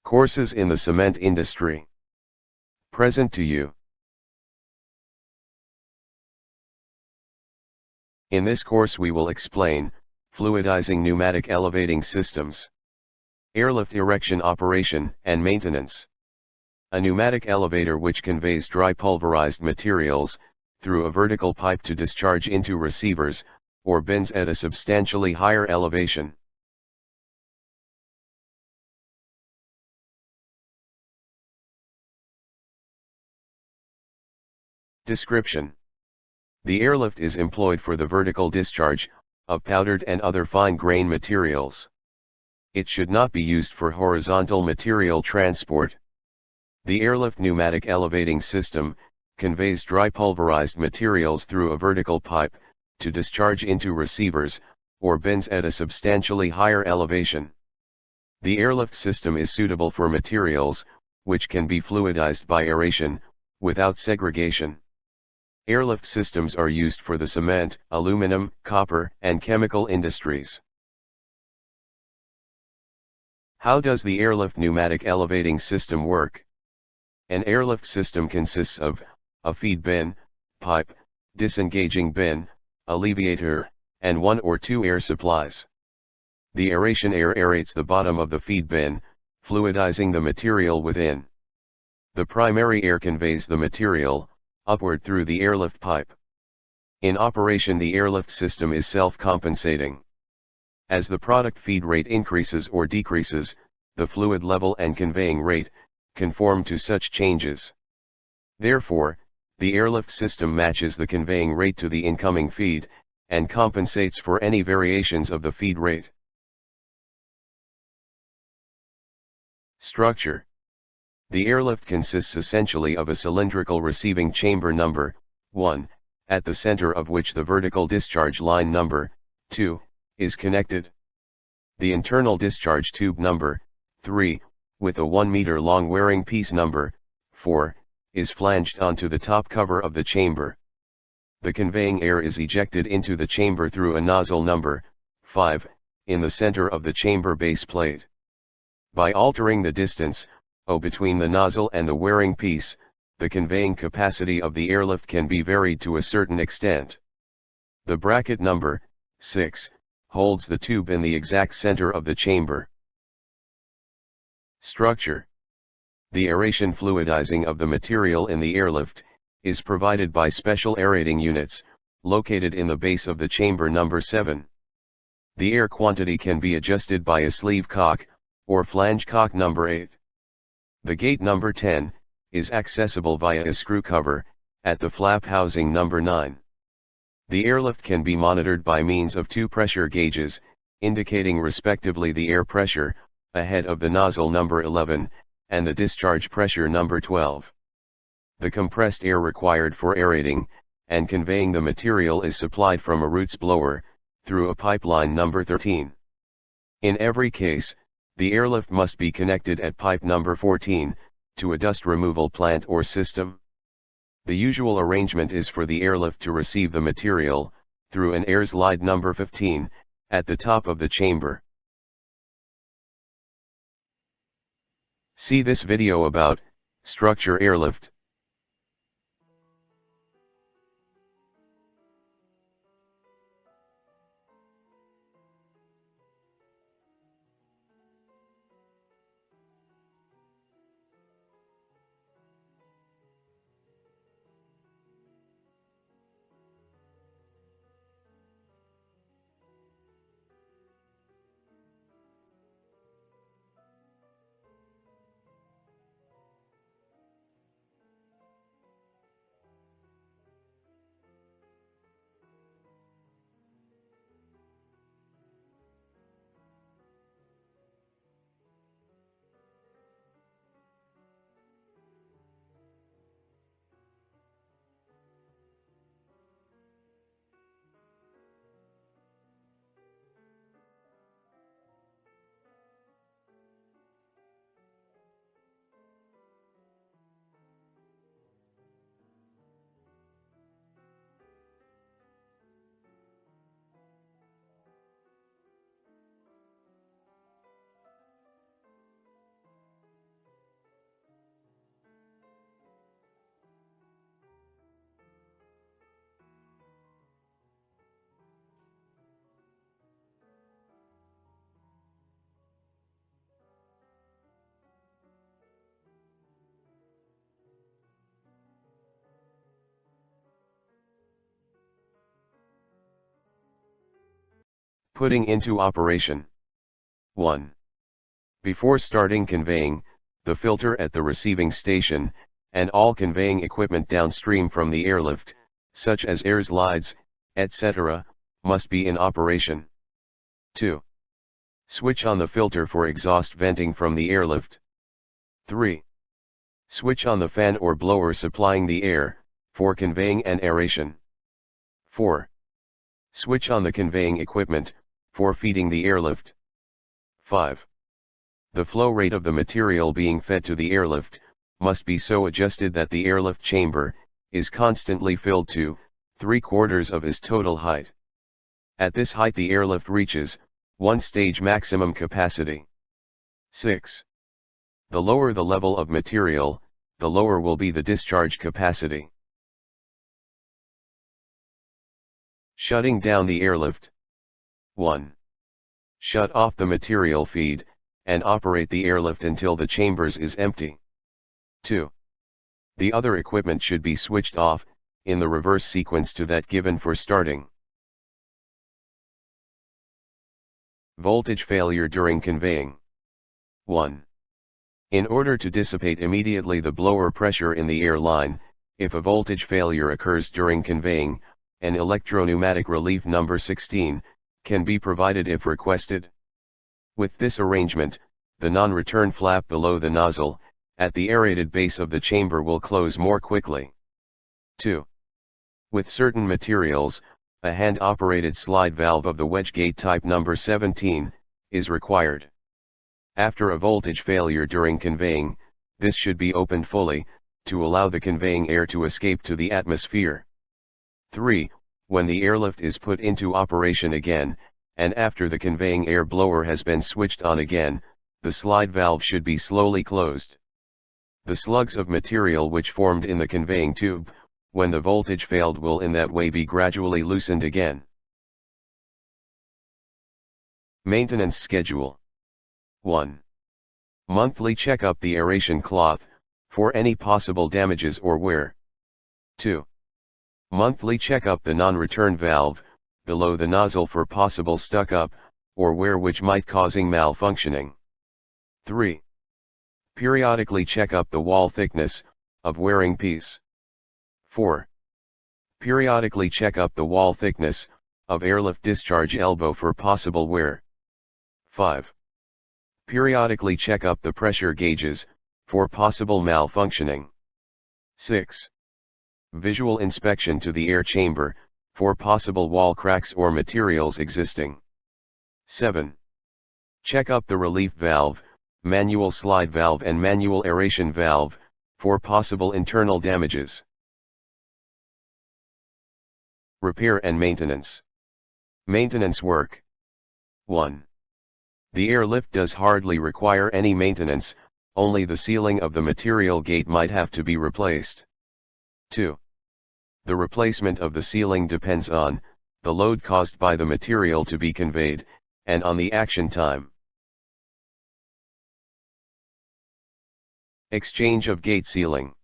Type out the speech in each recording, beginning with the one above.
Courses in the cement industry. Present to you. In this course we will explain, fluidizing pneumatic elevating systems. Airlift erection operation and maintenance. A pneumatic elevator which conveys dry pulverized materials, through a vertical pipe to discharge into receivers, or bins at a substantially higher elevation. Description. The airlift is employed for the vertical discharge of powdered and other fine grain materials. It should not be used for horizontal material transport. The airlift pneumatic elevating system conveys dry pulverized materials through a vertical pipe to discharge into receivers or bins at a substantially higher elevation. The airlift system is suitable for materials which can be fluidized by aeration without segregation. Airlift systems are used for the cement, aluminum, copper, and chemical industries. How does the airlift pneumatic elevating system work? An airlift system consists of a feed bin, pipe, disengaging bin, alleviator, and one or two air supplies. The aeration air aerates the bottom of the feed bin, fluidizing the material within. The primary air conveys the material upward through the airlift pipe. In operation, the airlift system is self-compensating. As the product feed rate increases or decreases, the fluid level and conveying rate conform to such changes. Therefore, the airlift system matches the conveying rate to the incoming feed, and compensates for any variations of the feed rate. Structure. The airlift consists essentially of a cylindrical receiving chamber number 1, at the center of which the vertical discharge line number 2 is connected. The internal discharge tube number 3, with a 1 meter long wearing piece number 4, is flanged onto the top cover of the chamber. The conveying air is ejected into the chamber through a nozzle number 5, in the center of the chamber base plate. By altering the distance, O, between the nozzle and the wearing piece, the conveying capacity of the airlift can be varied to a certain extent. The bracket number 6 holds the tube in the exact center of the chamber. Structure. The aeration fluidizing of the material in the airlift is provided by special aerating units, located in the base of the chamber number 7. The air quantity can be adjusted by a sleeve cock, or flange cock number 8. The gate number 10 is accessible via a screw cover at the flap housing number 9. The airlift can be monitored by means of two pressure gauges, indicating respectively the air pressure ahead of the nozzle number 11 and the discharge pressure number 12. The compressed air required for aerating and conveying the material is supplied from a roots blower through a pipeline number 13. In every case, the airlift must be connected at pipe number 14 to a dust removal plant or system. The usual arrangement is for the airlift to receive the material through an air slide number 15 at the top of the chamber. See this video about structure airlift. Putting into operation. 1. Before starting conveying, the filter at the receiving station, and all conveying equipment downstream from the airlift, such as air slides, etc., must be in operation. 2. Switch on the filter for exhaust venting from the airlift. 3. Switch on the fan or blower supplying the air, for conveying and aeration. 4. Switch on the conveying equipment, for feeding the airlift. 5. The flow rate of the material being fed to the airlift, must be so adjusted that the airlift chamber, is constantly filled to, 3/4 of its total height. At this height the airlift reaches, one stage maximum capacity. 6. The lower the level of material, the lower will be the discharge capacity. Shutting down the airlift. 1. Shut off the material feed, and operate the airlift until the chambers is empty. 2. The other equipment should be switched off, in the reverse sequence to that given for starting. Voltage failure during conveying. 1. In order to dissipate immediately the blower pressure in the air line, if a voltage failure occurs during conveying, an electro-pneumatic relief number 16, can be provided if requested. With this arrangement, the non-return flap below the nozzle, at the aerated base of the chamber will close more quickly. 2. With certain materials, a hand-operated slide valve of the wedge gate type number 17, is required. After a voltage failure during conveying, this should be opened fully, to allow the conveying air to escape to the atmosphere. 3. When the airlift is put into operation again, and after the conveying air blower has been switched on again, the slide valve should be slowly closed. The slugs of material which formed in the conveying tube, when the voltage failed, will in that way be gradually loosened again. Maintenance schedule. 1. Monthly check up the aeration cloth, for any possible damages or wear. 2. Monthly check up the non-return valve, below the nozzle for possible stuck-up, or wear which might causing malfunctioning. 3. Periodically check up the wall thickness, of wearing piece. 4. Periodically check up the wall thickness, of airlift discharge elbow for possible wear. 5. Periodically check up the pressure gauges, for possible malfunctioning. 6. Visual inspection to the air chamber, for possible wall cracks or materials existing. 7. Check up the relief valve, manual slide valve and manual aeration valve, for possible internal damages. Repair and maintenance. Maintenance work. 1. The airlift does hardly require any maintenance, only the sealing of the material gate might have to be replaced. 2. The replacement of the sealing depends on the load caused by the material to be conveyed, and on the action time. Exchange of gate sealing.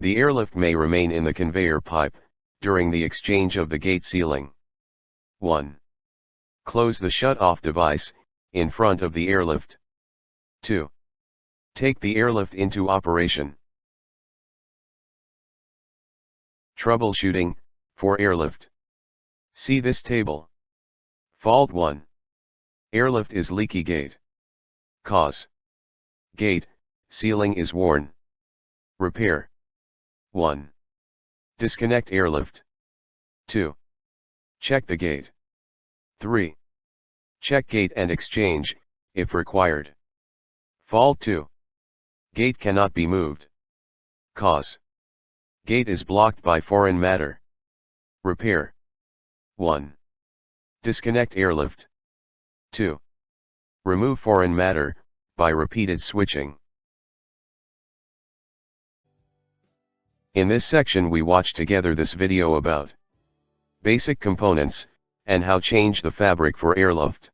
The airlift may remain in the conveyor pipe, during the exchange of the gate sealing. 1. Close the shut-off device, in front of the airlift. 2. Take the airlift into operation. Troubleshooting, for airlift. See this table. Fault 1. Airlift is leaky gate. Cause. Gate, sealing is worn. Repair. 1. Disconnect airlift. 2. Check the gate. 3. Check gate and exchange, if required. Fault 2. Gate cannot be moved. Cause. Gate is blocked by foreign matter. Repair. 1. Disconnect airlift. 2. Remove foreign matter, by repeated switching. In this section we watch together this video about basic components, and how change the fabric for airlift.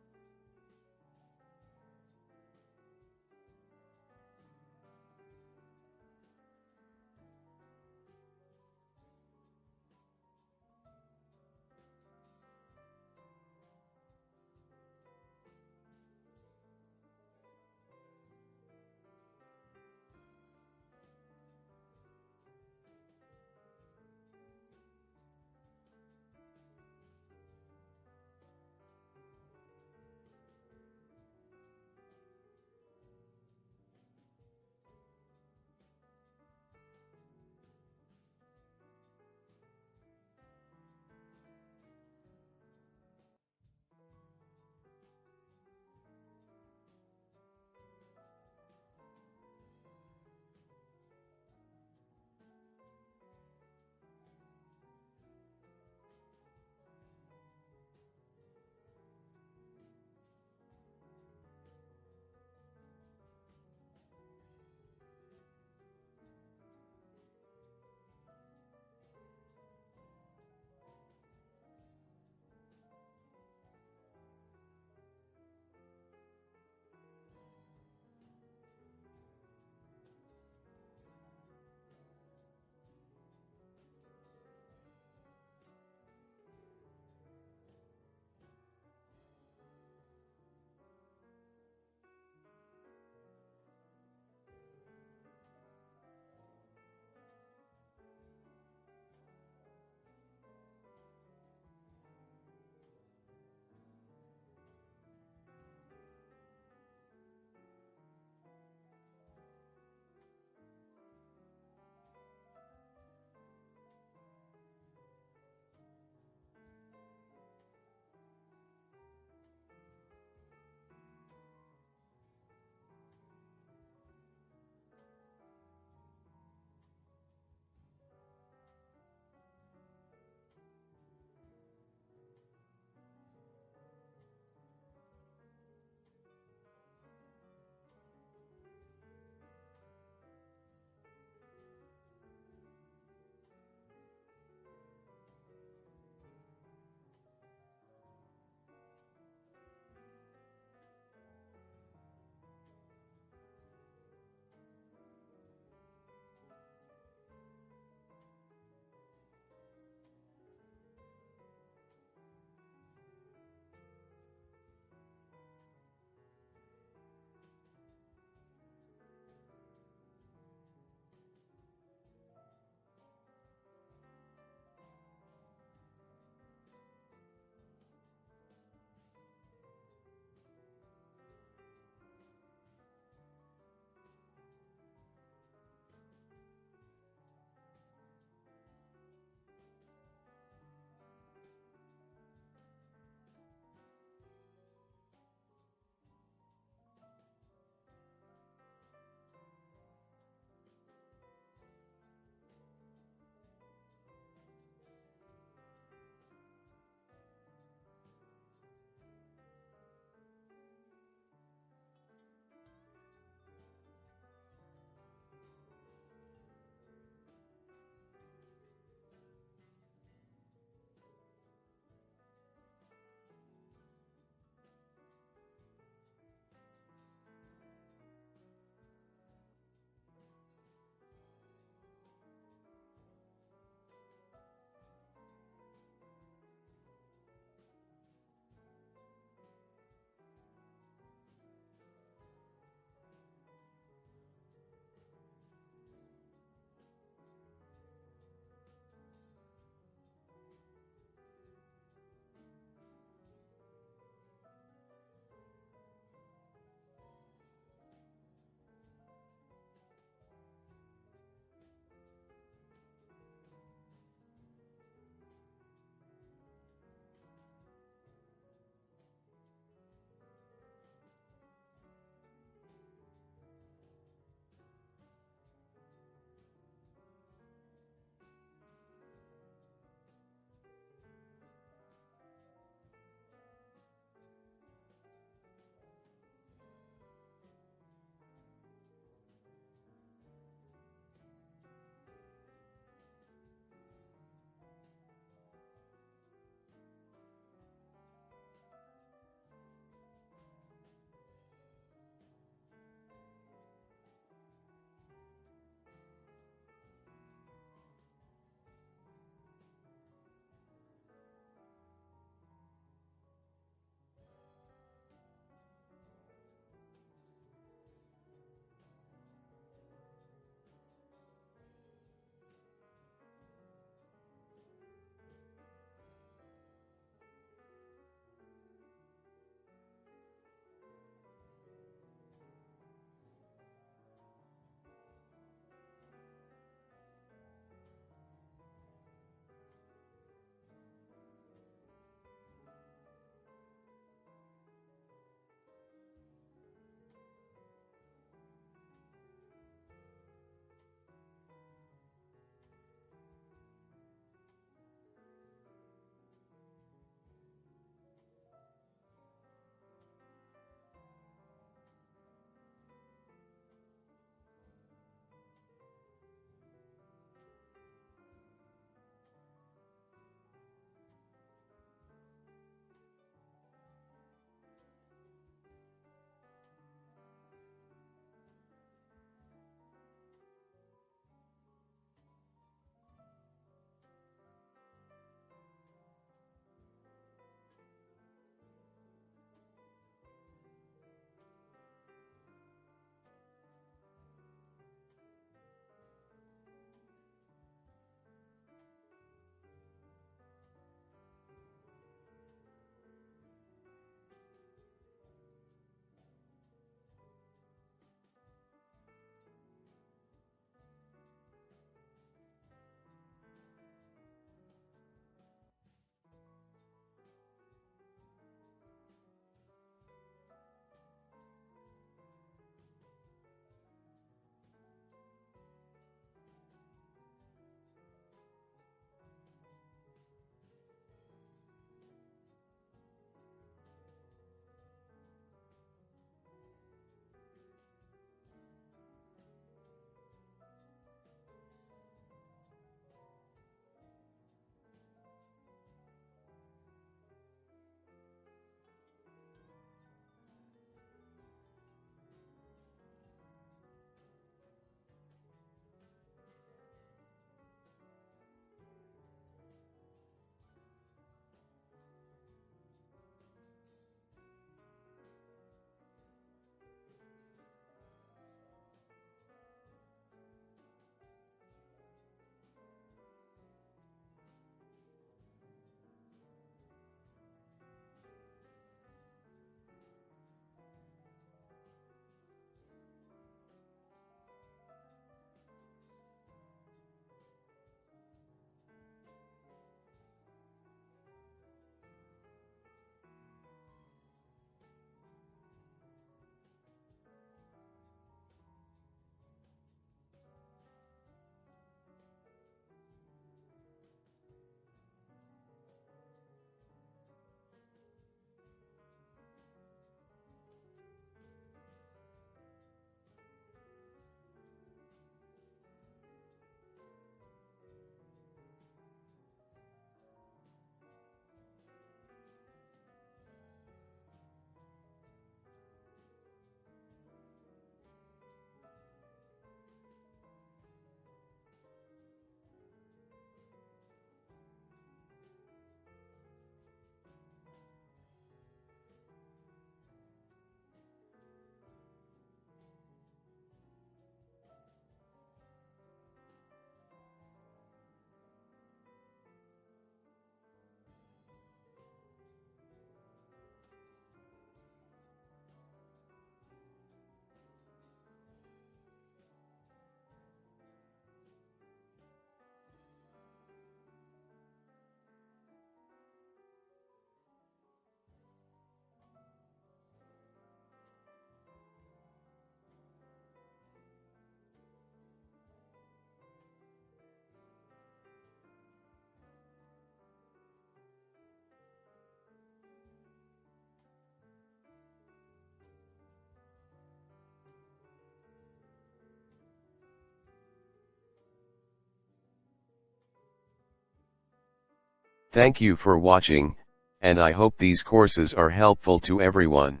Thank you for watching, and I hope these courses are helpful to everyone.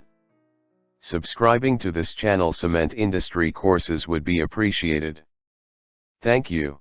Subscribing to this channel Cement Industry Courses would be appreciated. Thank you.